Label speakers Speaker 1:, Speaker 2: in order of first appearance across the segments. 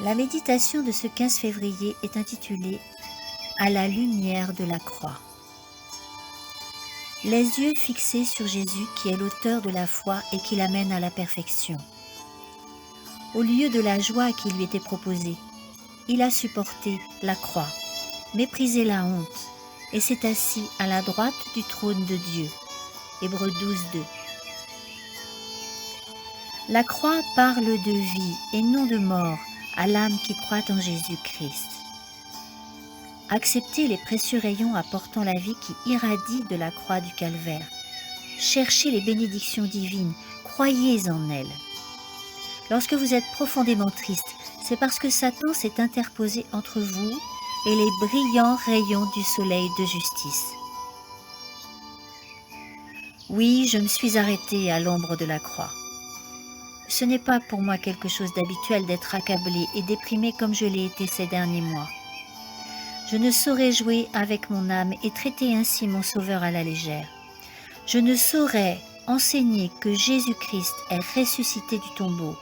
Speaker 1: La méditation de ce 15 février est intitulée « À la lumière de la croix ». Les yeux fixés sur Jésus qui est l'auteur de la foi et qui l'amène à la perfection. Au lieu de la joie qui lui était proposée, il a supporté la croix, méprisé la honte et s'est assis à la droite du trône de Dieu. Hébreux 12:2. La croix parle de vie et non de mort à l'âme qui croit en Jésus-Christ. Acceptez les précieux rayons apportant la vie qui irradient de la croix du calvaire. Cherchez les bénédictions divines, croyez en elles. Lorsque vous êtes profondément triste, c'est parce que Satan s'est interposé entre vous et les brillants rayons du soleil de justice. Oui, je me suis arrêtée à l'ombre de la croix. Ce n'est pas pour moi quelque chose d'habituel d'être accablée et déprimée comme je l'ai été ces derniers mois. Je ne saurais jouer avec mon âme et traiter ainsi mon Sauveur à la légère. Je ne saurais enseigner que Jésus-Christ est ressuscité du tombeau,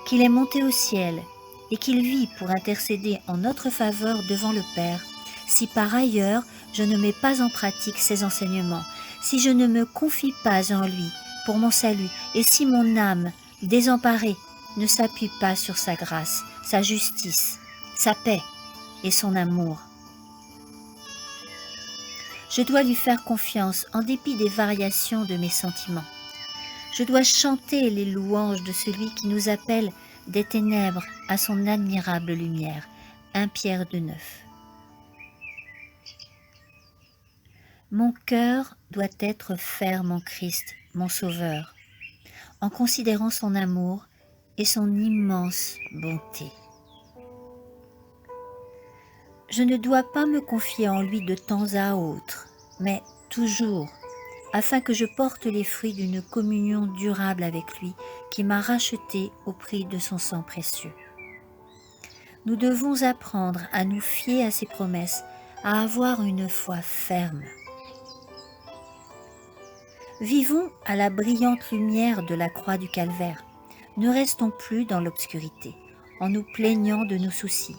Speaker 1: qu'il est monté au ciel et qu'il vit pour intercéder en notre faveur devant le Père, si par ailleurs je ne mets pas en pratique ses enseignements, si je ne me confie pas en lui pour mon salut et si mon âme désemparée ne s'appuie pas sur sa grâce, sa justice, sa paix et son amour. Je dois lui faire confiance en dépit des variations de mes sentiments. Je dois chanter les louanges de celui qui nous appelle des ténèbres à son admirable lumière. 1 Pierre 2:9. Mon cœur doit être ferme en Christ, mon Sauveur, en considérant son amour et son immense bonté. Je ne dois pas me confier en lui de temps à autre, mais toujours, afin que je porte les fruits d'une communion durable avec lui qui m'a racheté au prix de son sang précieux. Nous devons apprendre à nous fier à ses promesses, à avoir une foi ferme. Vivons à la brillante lumière de la croix du calvaire. Ne restons plus dans l'obscurité, en nous plaignant de nos soucis,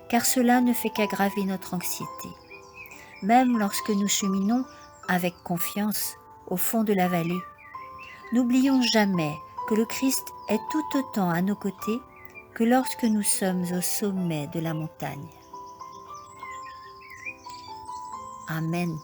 Speaker 1: car cela ne fait qu'aggraver notre anxiété. Même lorsque nous cheminons avec confiance au fond de la vallée, n'oublions jamais que le Christ est tout autant à nos côtés que lorsque nous sommes au sommet de la montagne. Amen.